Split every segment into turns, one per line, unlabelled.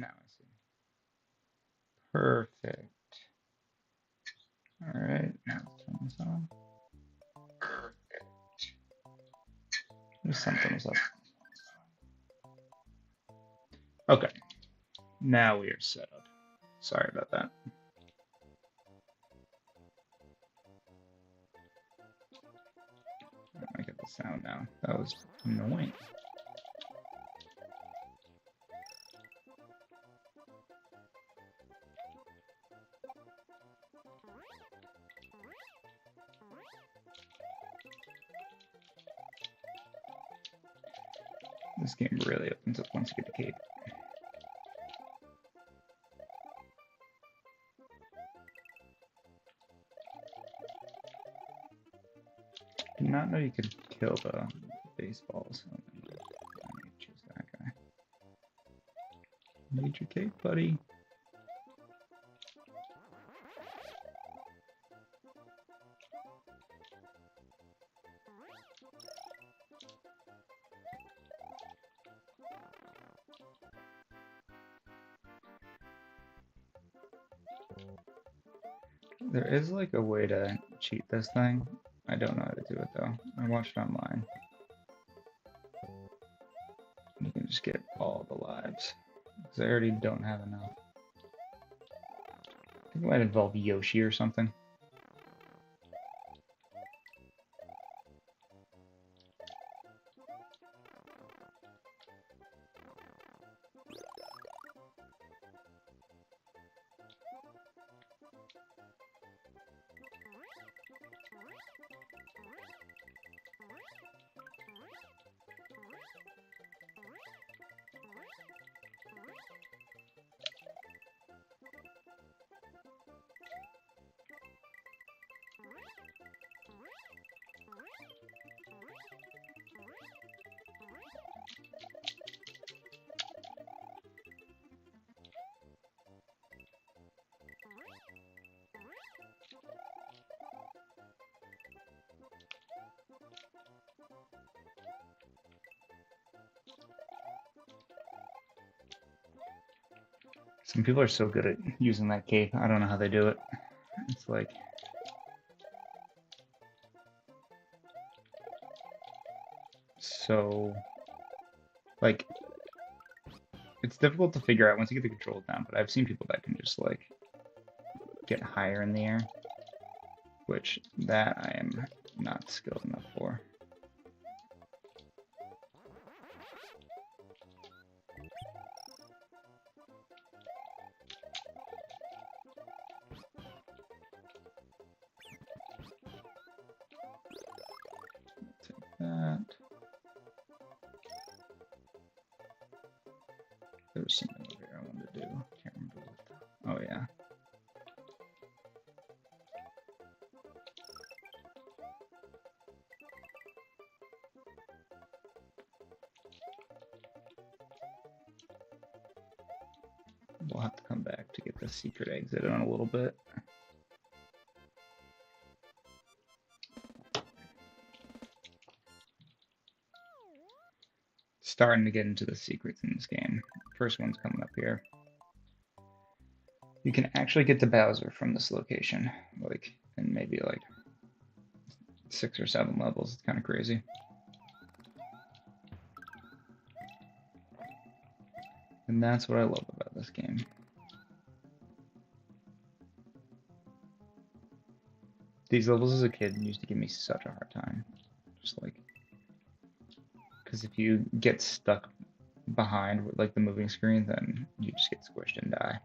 Now I see. Perfect. All right, now let's turn this on. Something was up. Okay, now we are set up. Sorry about that. I get the sound now. That was annoying. This game really opens up once you get the cape. I did not know you could kill the baseballs. Let me choose that guy. Need your cape, buddy. There is like a way to cheat this thing. I don't know how to do it though. I watched it online. You can just get all the lives. Because I already don't have enough. I think it might involve Yoshi or something. Some people are so good at using that cape. I don't know how they do it. It's like... so... like... it's difficult to figure out once you get the controls down, but I've seen people that can just, like, get higher in the air. Which, that I am not skilled enough for. Take that. There was something over here I wanted to do. Can't remember what. Oh yeah. We'll have to come back to get the secret exit in a little bit. Starting to get into the secrets in this game. First one's coming up here. You can actually get to Bowser from this location, like in maybe like 6 or 7 levels. It's kind of crazy. And that's what I love about this game. These levels as a kid used to give me such a hard time. Just like, because if you get stuck behind like the moving screen, then you just get squished and die.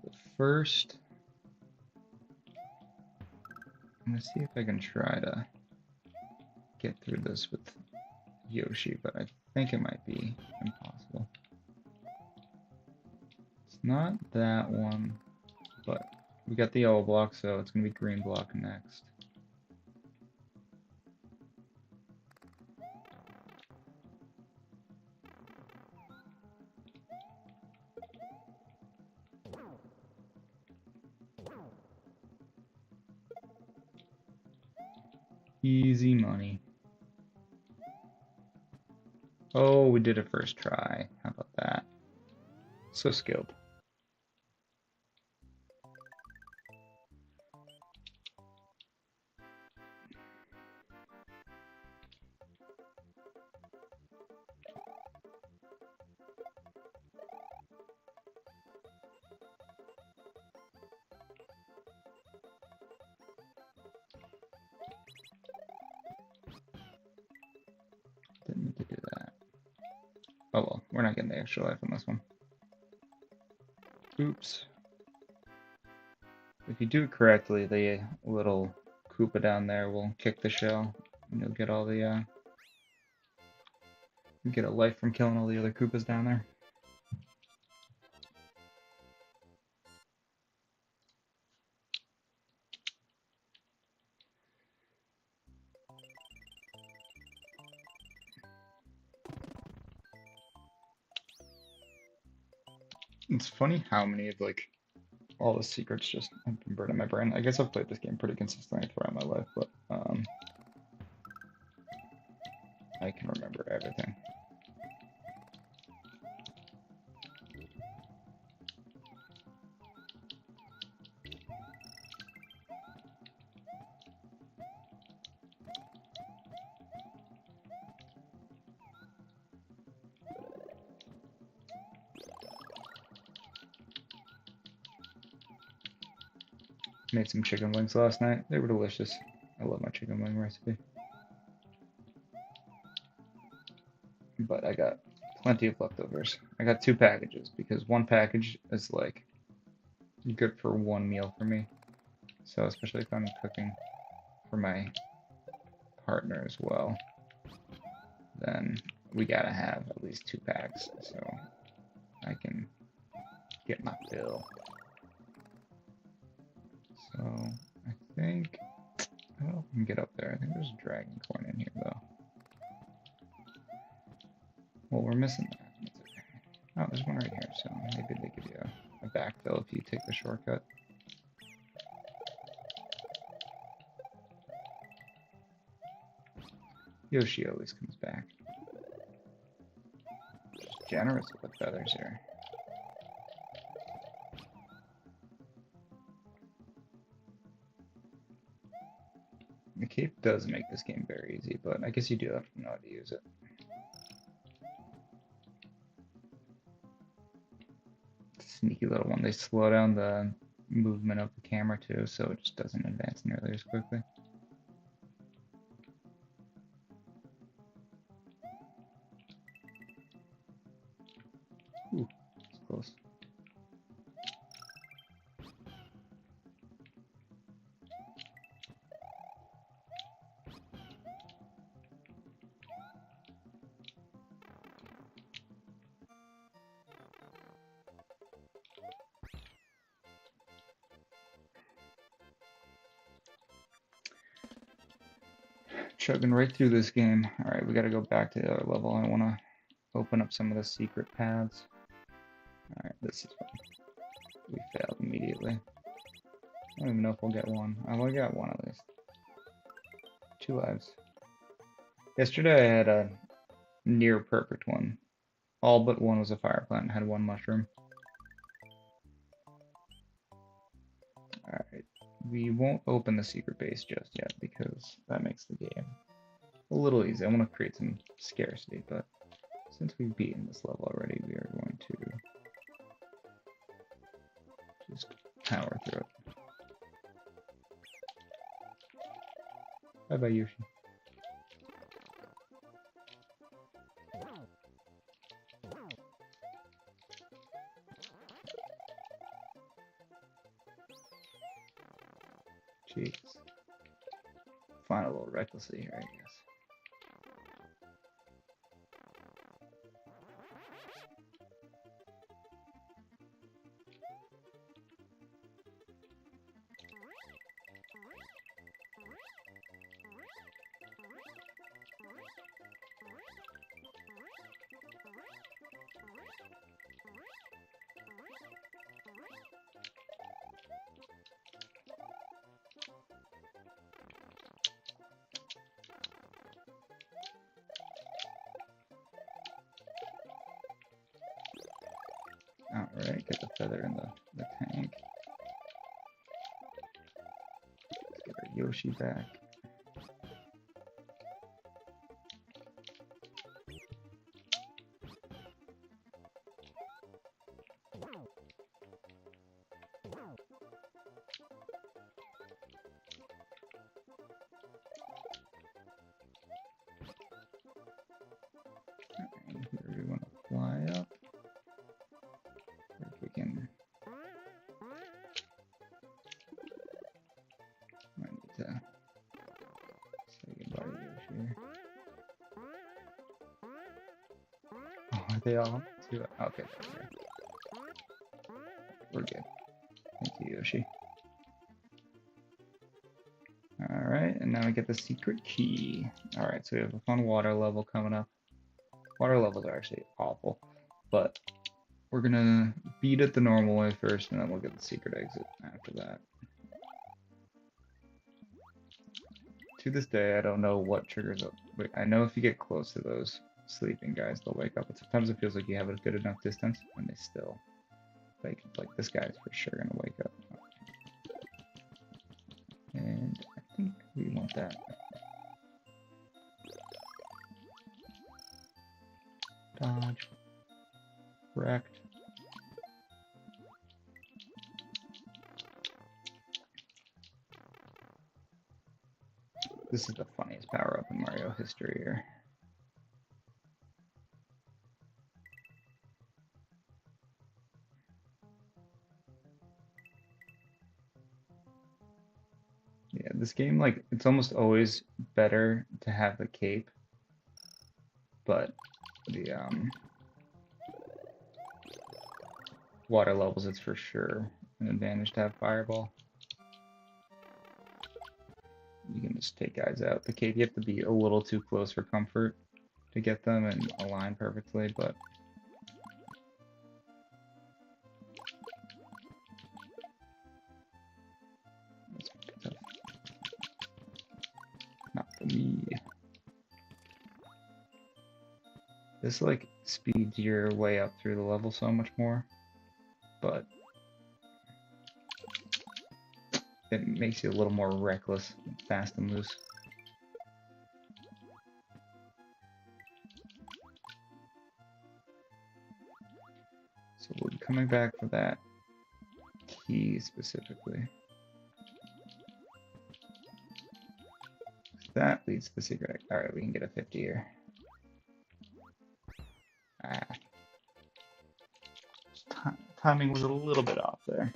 The first, I'm gonna see if I can try to get through this with Yoshi, but I think it might be impossible. It's not that one, but we got the yellow block, so it's gonna be green block next. Easy money. Oh, we did it first try. How about that? So skilled. Didn't need to do that. Oh well, we're not getting the extra life on this one. Oops. If you do it correctly, the little Koopa down there will kick the shell, and you'll get all the, you get a life from killing all the other Koopas down there. It's funny how many of, like, all the secrets just have been burned in my brain. I guess I've played this game pretty consistently throughout my life, but, I can remember everything. Made some chicken wings last night. They were delicious. I love my chicken wing recipe. But I got plenty of leftovers. I got 2 packages because one package is like good for 1 meal for me. So especially if I'm cooking for my partner as well, then we gotta have at least 2 packs so I can get my fill. So I think, I don't know if I can get up there. I think there's a dragon coin in here though. Well, we're missing that. That's okay. Oh, there's one right here, so maybe they give you a backfill if you take the shortcut. Yoshi always comes back. Just generous with the feathers here. The cape does make this game very easy, but I guess you do have to know how to use it. Sneaky little one. They slow down the movement of the camera too, so it just doesn't advance nearly as quickly. Ooh, it's close. Chugging right through this game. Alright, we gotta go back to the other level. I wanna open up some of the secret paths. Alright, this is fun. We failed immediately. I don't even know if we'll get one. Oh, I got one at least. 2 lives. Yesterday I had a near perfect one. All but one was a fire plant and had 1 mushroom. Alright. We won't open the secret base just yet because that makes the game a little easy. I want to create some scarcity, but since we've beaten this level already, we are going to just power through it. Bye-bye, Yoshi. Jeez. Flying a little recklessly here, I guess. Alright, get the feather in the tank. Let's get our Yoshi back. And here we want to fly up. If we can. Might need to say goodbye to Yoshi. Oh, are they all too? Okay, there. We're good. Thank you, Yoshi. Alright, and now we get the secret key. Alright, so we have a fun water level coming up. Water levels are actually awful, but we're gonna beat it the normal way first, and then we'll get the secret exit after that. To this day, I don't know what triggers up. Wait, I know if you get close to those sleeping guys, they'll wake up, but sometimes it feels like you have a good enough distance, and they still wake up. Like, this guy's for sure gonna wake up. And I think we want that. Dodge. Correct. This is the funniest power-up in Mario history here. Yeah, this game, like, it's almost always better to have the cape, but the water levels, it's for sure an advantage to have Fireball. You can just take guys out. The cape, you have to be a little too close for comfort to get them and align perfectly, but not for me. This like speeds your way up through the level so much more, but it makes you a little more reckless, fast and loose. So we'll be coming back for that key specifically. That leads to the secret. Alright, we can get a 50 here. Ah. Timing was a little bit off there.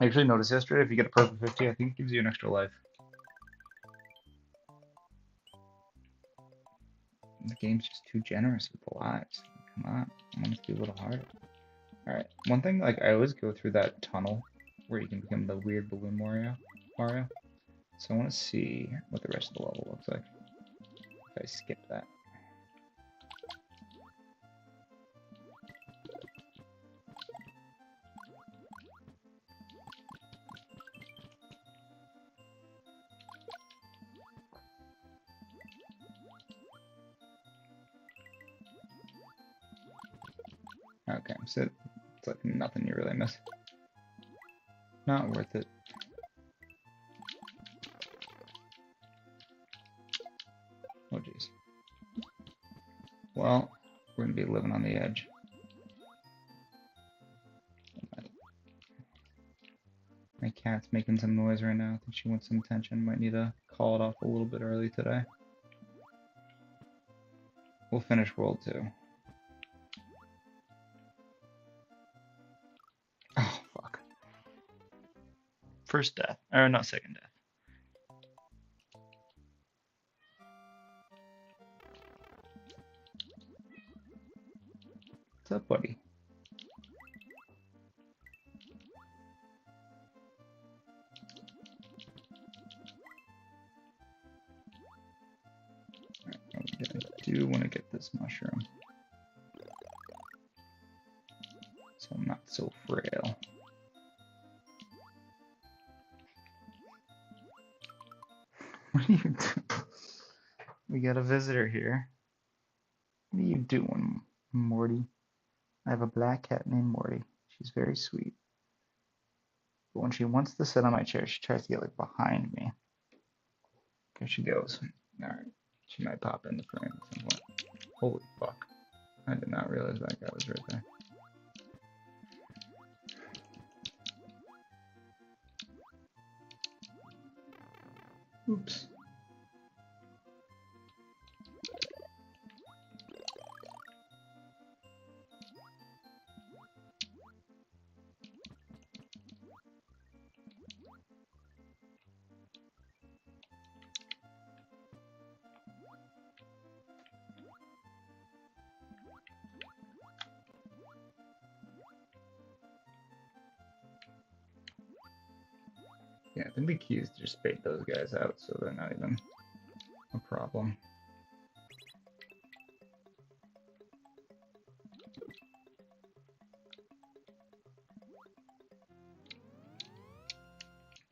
I actually noticed yesterday if you get a perfect 50, I think it gives you an extra life. The game's just too generous with the lives. Come on, I want it to be a little harder. Alright, one thing, like, I always go through that tunnel where you can become the weird balloon Mario. So I want to see what the rest of the level looks like if I skip that. Okay, so it's like nothing you really miss. Not worth it. Oh jeez. Well, we're gonna be living on the edge. My cat's making some noise right now. I think she wants some attention. Might need to call it off a little bit early today. We'll finish World 2. Oh, fuck. First death. Or not second death. What's up, buddy? I do want to get this mushroom, so I'm not so frail. What are you doing? We got a visitor here. What are you doing, Morty? I have a black cat named Morty. She's very sweet. But when she wants to sit on my chair, she tries to get like behind me. There she goes. Alright. She might pop in the frame at some point. Holy fuck. I did not realize that guy was right there. Oops. Yeah, I think the key is to just bait those guys out so they're not even a problem.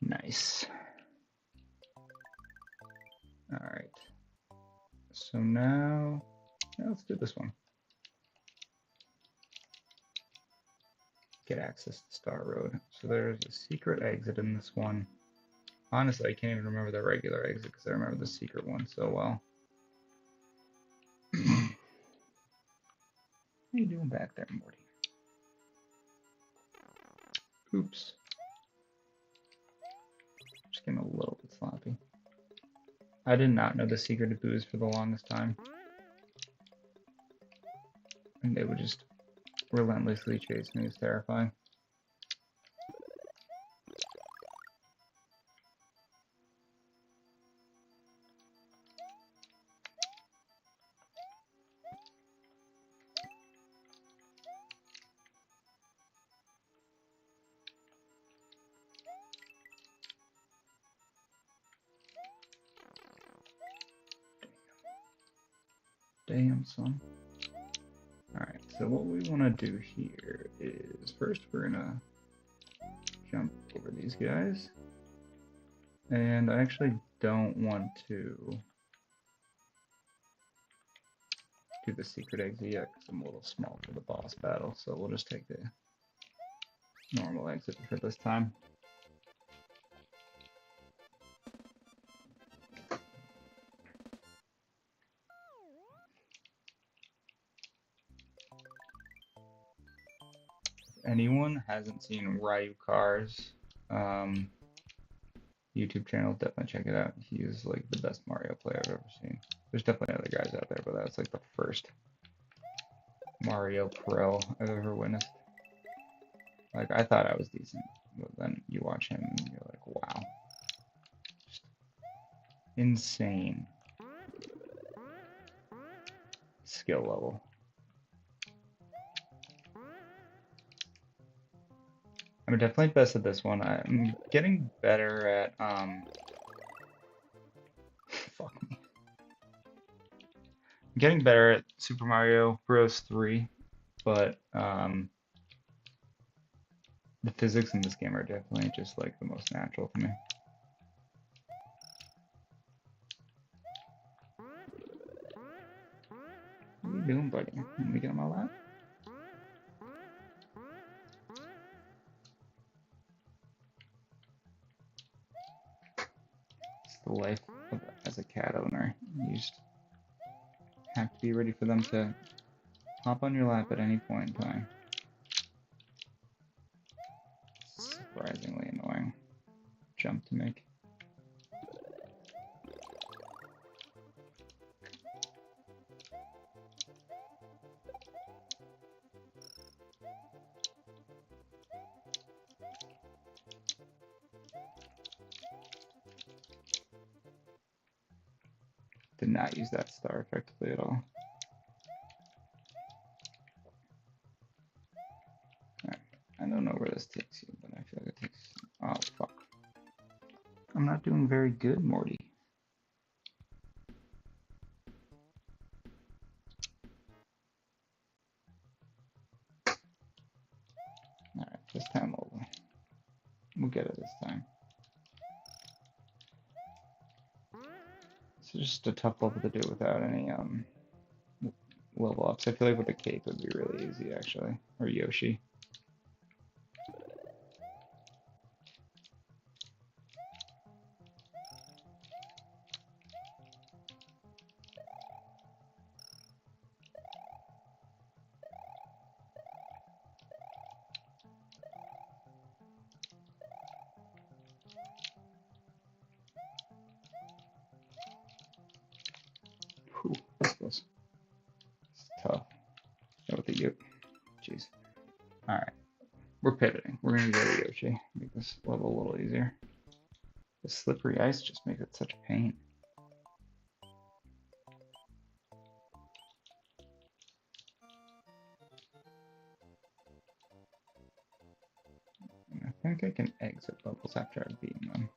Nice. Alright. So now let's do this one. Get access to Star Road. So there's a secret exit in this one. Honestly, I can't even remember the regular exit because I remember the secret one so well. What are you doing back there, Morty? Oops. Just getting a little bit sloppy. I did not know the secret to booze for the longest time. And they would just relentlessly chase me. It's terrifying. Damn, son. Alright, so what we want to do here is first we're gonna jump over these guys. And I actually don't want to do the secret exit yet because I'm a little small for the boss battle, so we'll just take the normal exit for this time. If anyone hasn't seen Ryu Cars YouTube channel, definitely check it out. He is like the best Mario player I've ever seen. There's definitely other guys out there, but that's like the first Mario pro I've ever witnessed. Like, I thought I was decent, but then you watch him and you're like, wow. Just insane skill level. I'm definitely best at this one. I'm getting better at, fuck me. I'm getting better at Super Mario Bros. 3, but, the physics in this game are definitely just like the most natural to me. What are you doing, buddy? Let me get on my lap. It's the life of, as a cat owner. You just have to be ready for them to hop on your lap at any point in time. Surprisingly annoying jump to make. Did not use that star effectively at all. Alright, I don't know where this takes you, but I feel like it takes... Oh, fuck. I'm not doing very good, Morty. Alright, this time we'll get it this time. It's just a tough level to do without any level ups. I feel like with a cake would be really easy, actually. Or Yoshi. Whew, that's close. It's tough. Go with the Yoshi. Jeez. Alright. We're pivoting. We're gonna go to Yoshi. Make this level a little easier. The slippery ice just makes it such a pain. I think I can exit levels after I've beaten them.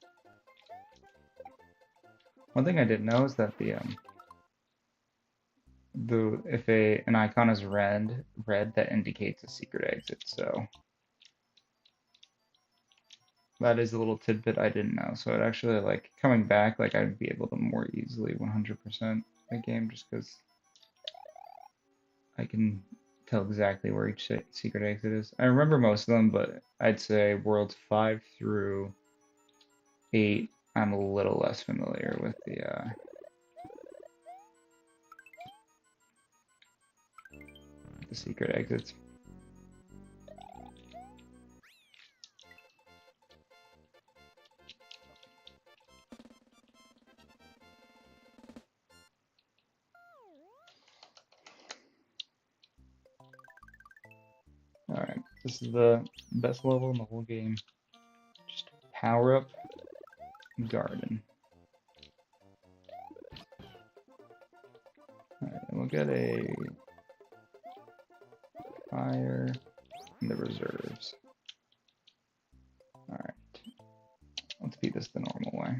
One thing I didn't know is that if an icon is red, that indicates a secret exit. So that is a little tidbit I didn't know. So it actually, like, coming back, like, I'd be able to more easily 100% the game just because I can tell exactly where each secret exit is. I remember most of them, but I'd say worlds 5 through 8, I'm a little less familiar with the secret exits. Alright, this is the best level in the whole game. Just power up garden. Alright, we'll get a fire in the reserves. Alright, let's beat this the normal way.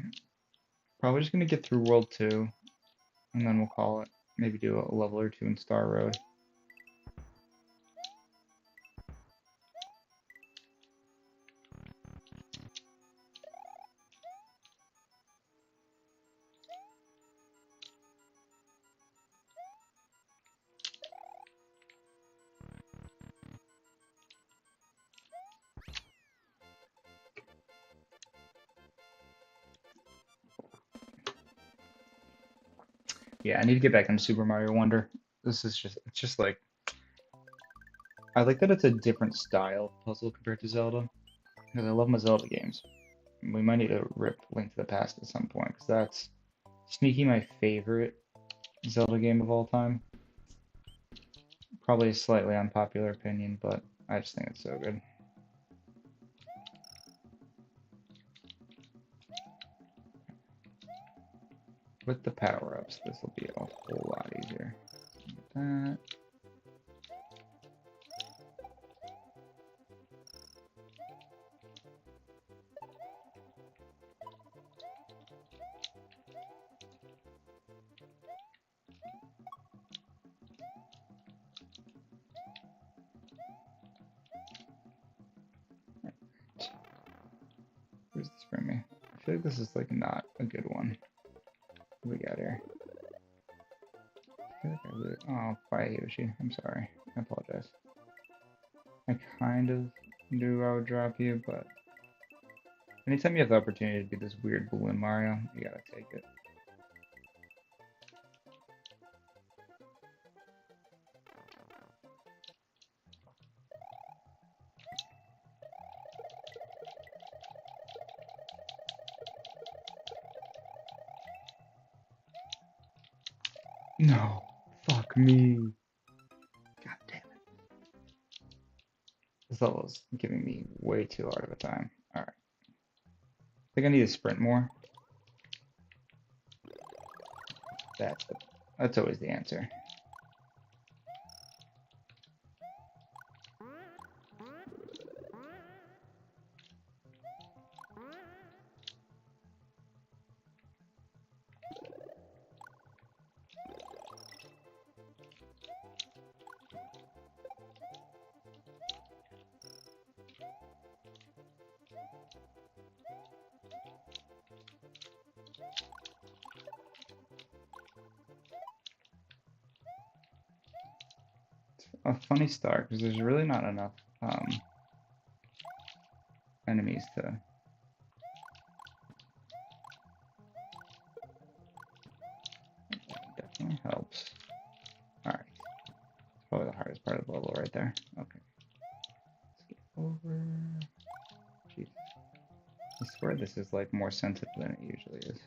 Probably just gonna get through World 2, and then we'll call it. Maybe do a level or two in Star Road. Yeah, I need to get back into Super Mario Wonder. It's just like, I like that it's a different style puzzle compared to Zelda, because I love my Zelda games. We might need to rip Link to the Past at some point, because that's sneaky my favorite Zelda game of all time. Probably a slightly unpopular opinion, but I just think it's so good. With the power-ups, this will be a whole lot easier. That. Where's this bring me? I feel like this is like not a good one. What we got here? I feel like I really... Oh, bye Yoshi. I'm sorry. I apologize. I kind of knew I would drop you, but anytime you have the opportunity to be this weird balloon Mario, you gotta take it. No, fuck me. God damn it. This level's giving me way too hard of a time. Alright. I think I need to sprint more. That's always the answer. A funny start because there's really not enough enemies to. That definitely helps. All right, probably the hardest part of the level right there. Okay, let's get over. Jeez, I swear this is like more sensitive than it usually is.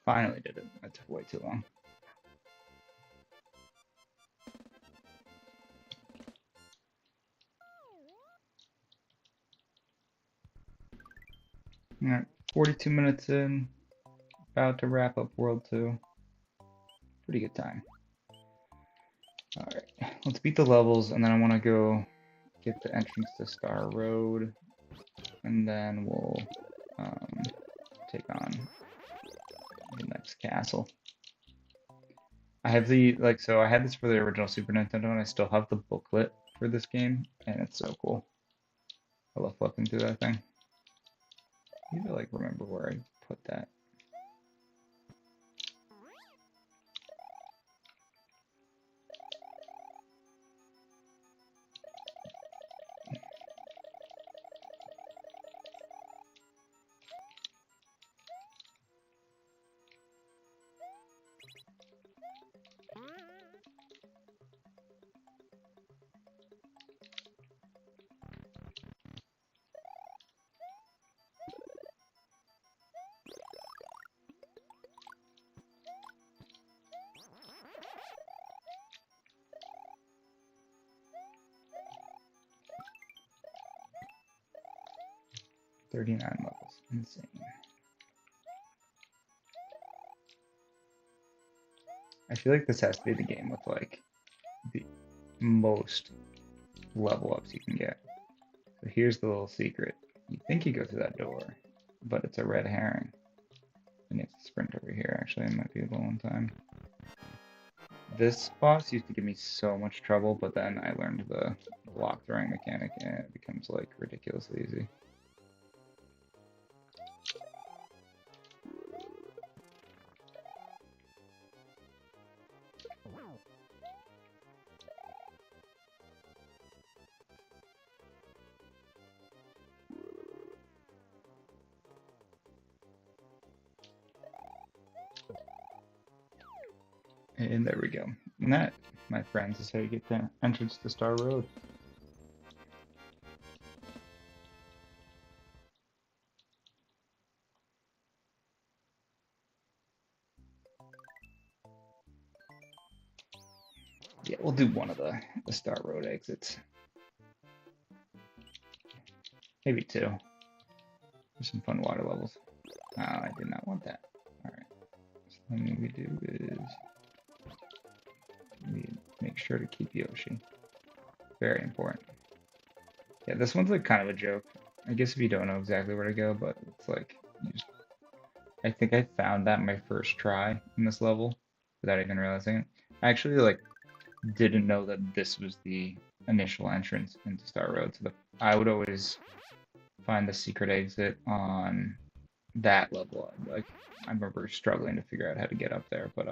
Finally did it. That took way too long. Alright, 42 minutes in. About to wrap up World 2. Pretty good time. Alright, let's beat the levels, and then I want to go get the entrance to Star Road, and then we'll take on the next castle. I have so I had this for the original Super Nintendo, and I still have the booklet for this game, and it's so cool. I love flipping through that thing. I need to like remember where I put that. $39 levels, insane. I feel like this has to be the game with like the most level ups you can get. So here's the little secret. You think you go through that door, but it's a red herring. And you have to sprint over here, actually. It might be a little on time. This boss used to give me so much trouble, but then I learned the block throwing mechanic, and it becomes like ridiculously easy. And there we go. And that, my friends, is how you get the entrance to Star Road. Yeah, we'll do one of the Star Road exits. Maybe two. There's some fun water levels. Oh, I did not want that. Alright. So what we do is we make sure to keep Yoshi. Very important. Yeah, this one's like kind of a joke. I guess if you don't know exactly where to go, but it's like you just, I think I found that my first try in this level without even realizing it. I actually like didn't know that this was the initial entrance into Star Road. So I would always find the secret exit on that level. Like I remember struggling to figure out how to get up there, but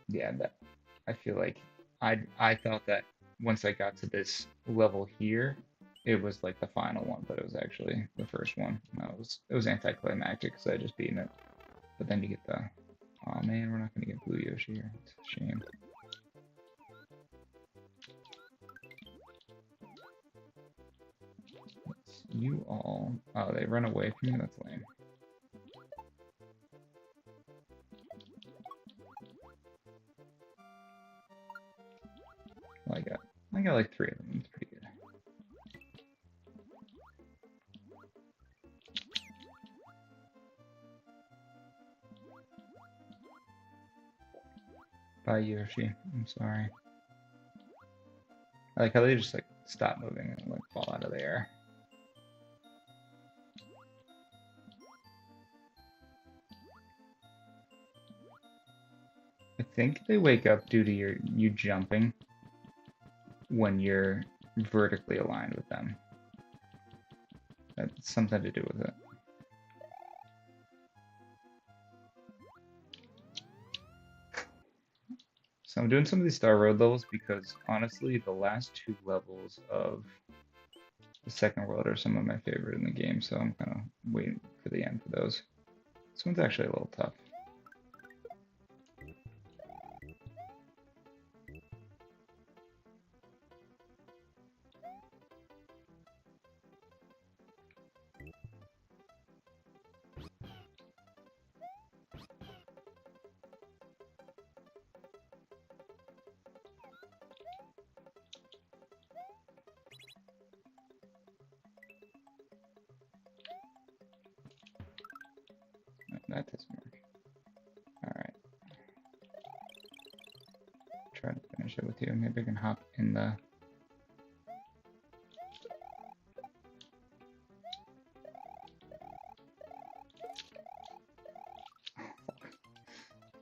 yeah, that I feel like I thought that once I got to this level here, it was like the final one, but it was actually the first one. No, it was anticlimactic because I had just beaten it. But then you get the, oh man, we're not gonna get Blue Yoshi here. It's a shame. You all, oh, they run away from me. That's lame. Well, I got like 3 of them. It's pretty good. Bye, Yoshi. I'm sorry. I like how they just like stop moving and like fall out of the air. I think they wake up due to you jumping when you're vertically aligned with them. That's something to do with it. So I'm doing some of these Star Road levels because honestly, the last 2 levels of the second world are some of my favorite in the game, so I'm kind of waiting for the end for those. This one's actually a little tough. That doesn't work. Alright. Try to finish it with you. Maybe I can hop in the...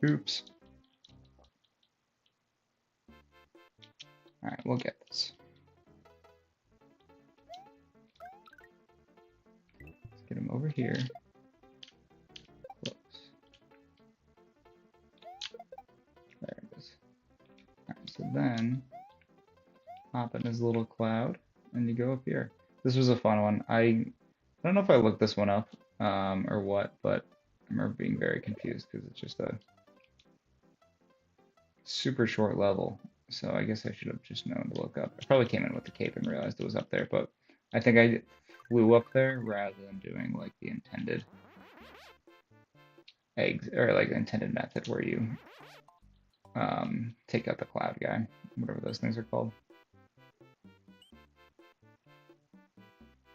Oops. Alright, we'll get this. Let's get him over here. Close. There it is. Alright, so then hop in his little cloud and you go up here. This was a fun one. I don't know if I looked this one up or what, but I remember being very confused because it's just a super short level. So I guess I should have just known to look up. I probably came in with the cape and realized it was up there, but I think I flew up there rather than doing like the intended eggs or like the intended method where you take out the cloud guy, whatever those things are called.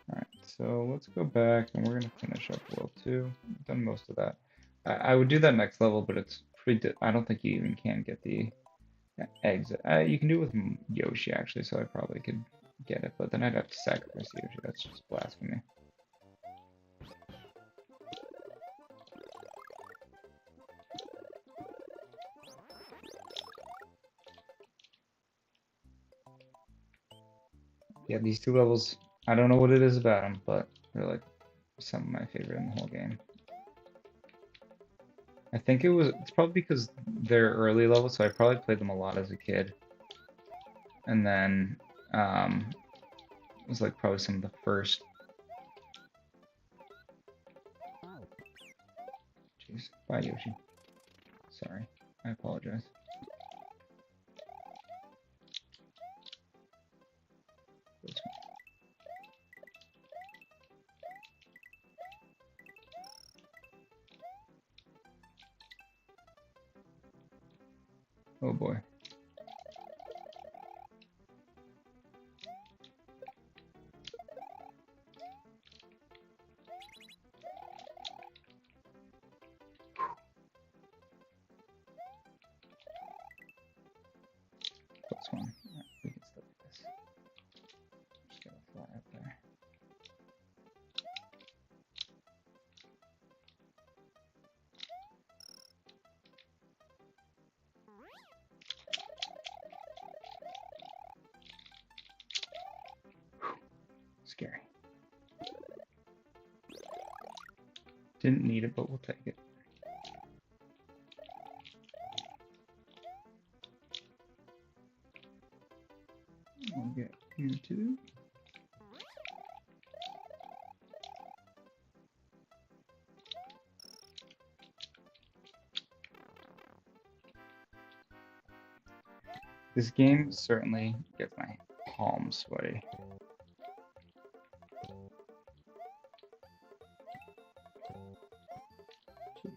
Alright, so let's go back and we're gonna finish up World 2. I've done most of that. I would do that next level, but it's pretty. I don't think you even can get the eggs. You can do it with Yoshi actually, so I probably could get it, but then I'd have to sacrifice Yoshi. That's just blasphemy. Yeah, these 2 levels, I don't know what it is about them, but they're like some of my favorite in the whole game. I think it's probably because they're early level, so I probably played them a lot as a kid. And then it was like probably some of the first. Jeez, bye Yoshi. Sorry, I apologize. Oh boy. Plus one. Right, we can still do this. Just gotta fly up there. Scary. Didn't need it, but we'll take it. I'll get you too. This game certainly gets my palms sweaty. Jeez.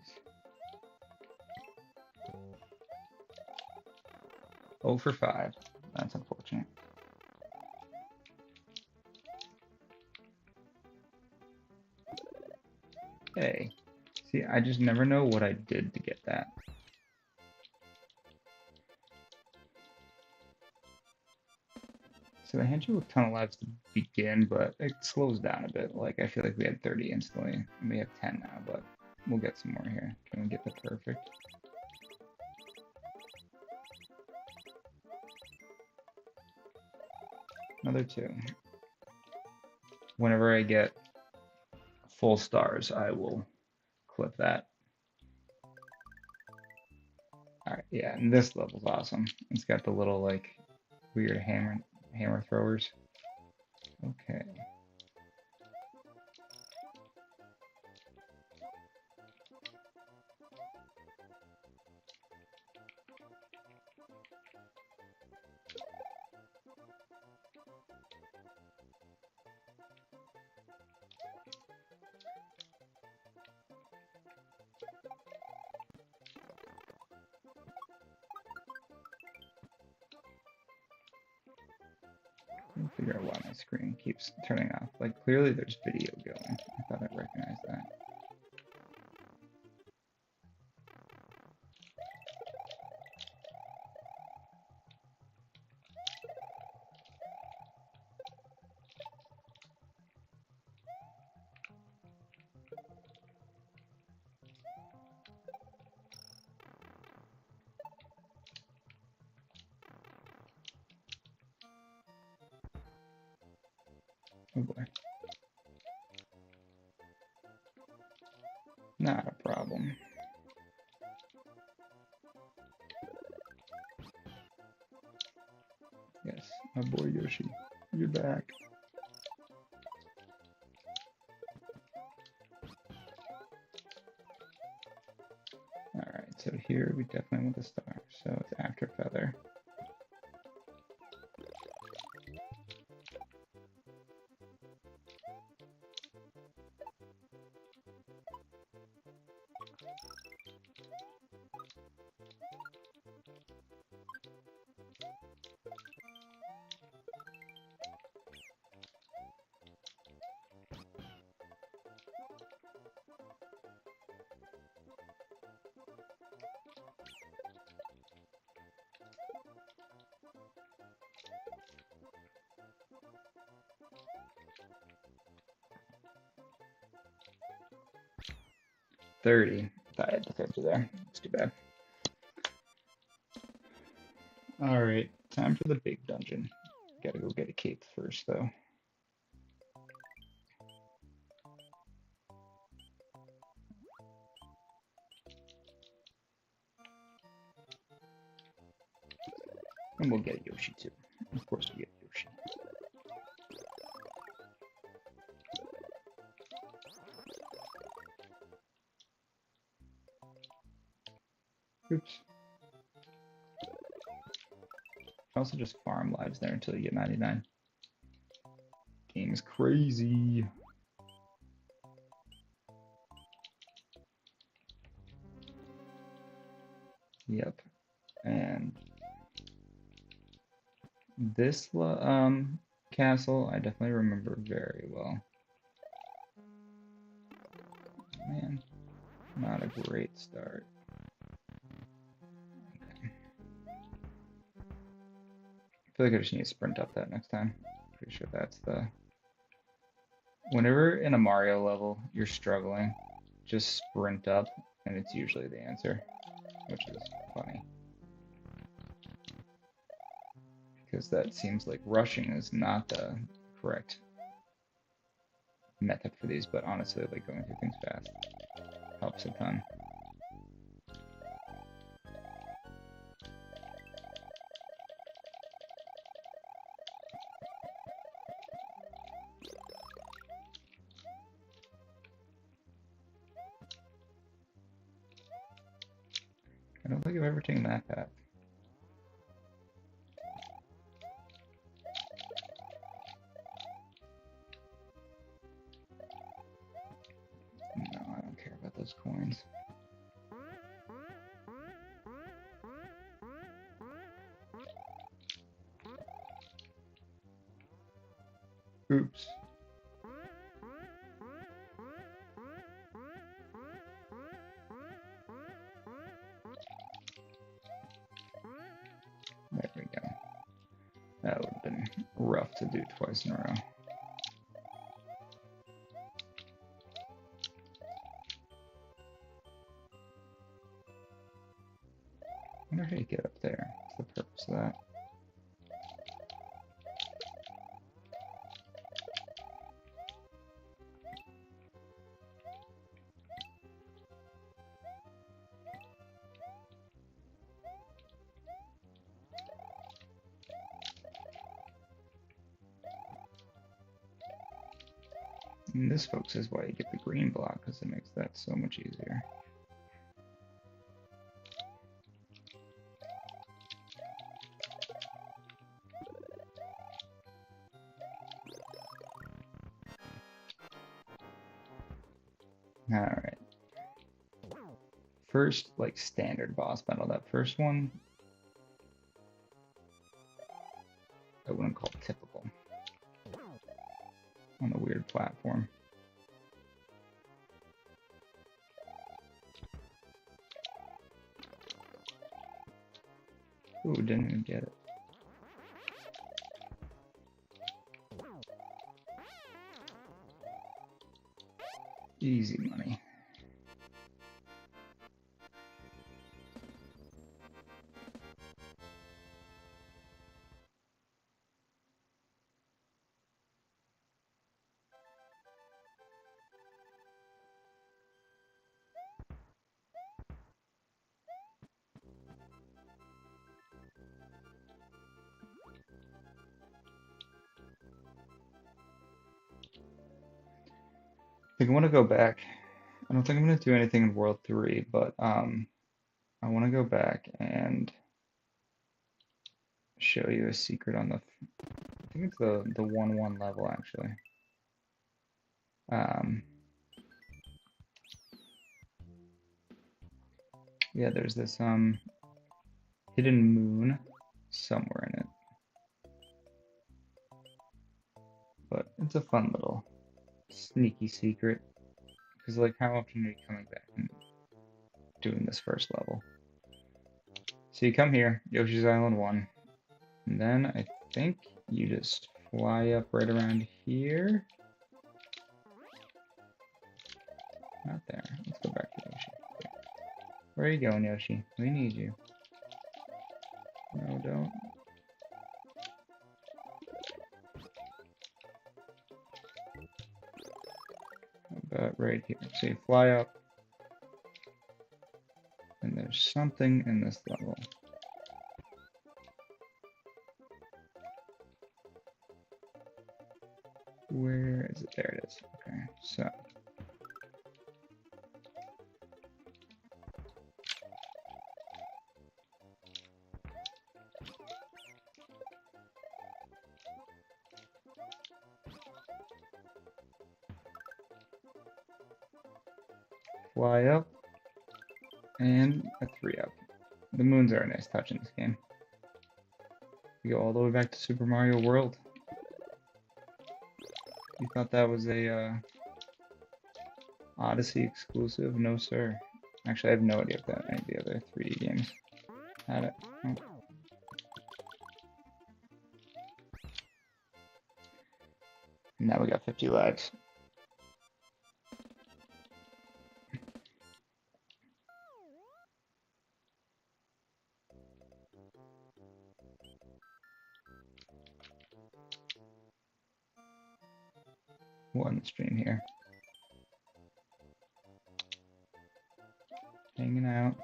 0 for 5. That's unfortunate. Hey. See, I just never know what I did to get that. So they hand you a ton of lives to begin, but it slows down a bit. Like, I feel like we had 30 instantly, and we have 10 now, but we'll get some more here. Can we get the perfect? Another 2. Whenever I get full stars, I will clip that. Alright, yeah, and this level's awesome. It's got the little, like, weird hammer throwers. Okay. I'll figure out why my screen keeps turning off. Like, clearly there's video going. I thought I recognized that. Oh boy. Not a problem. Yes, my boy Yoshi, you're back. Alright, so here we definitely want the star, so it's after feather. $30. Thought I had the 50 there. It's too bad. Alright, time for the big dungeon. Gotta go get a cape first, though. And we'll get Yoshi too. Of course we get Yoshi. Oops. Also just farm lives there until you get 99. Game is crazy. Yep. And this castle I definitely remember very well. Man, not a great start. Okay. I feel like I just need to sprint up that next time. Pretty sure that's the... Whenever in a Mario level you're struggling, just sprint up and it's usually the answer, which is funny. Because that seems like rushing is not the correct method for these, but honestly, like going through things fast helps a ton. I don't think I've ever taken that path. No, I don't care about those coins. Oops. There we go. That would have been rough to do twice in a row. I wonder how you get up there. What's the purpose of that? And this, folks, is why you get the green block, because it makes that so much easier. Alright. First, like, standard boss battle. That first one, I wouldn't call typical. On a weird platform. Ooh, didn't even get it. Easy money. I think I want to go back. I don't think I'm going to do anything in World 3, but I want to go back and show you a secret on the... I think it's the 1-1 level, actually. Yeah, there's this hidden moon somewhere in it. But it's a fun little sneaky secret. Because, like, how often are you coming back and doing this first level? So you come here, Yoshi's Island 1, and then I think you just fly up right around here. Not there. Let's go back to Yoshi. Where are you going, Yoshi? We need you. No, don't. About right here. So you fly up. And there's something in this level. Where is it? There it is. Okay, so. Fly up. And a 3 up. The moons are a nice touch in this game. We go all the way back to Super Mario World. You thought that was a Odyssey exclusive? No, sir. Actually, I have no idea if that any of the other 3D games had it. Oh. Now we got 50 lives. One stream here. Hanging out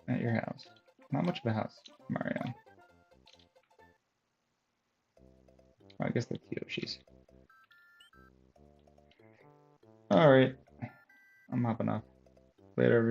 at your house. Not much of a house, Mario. Oh, I guess that's Yoshi's. Alright. I'm hopping off. Later, everyone.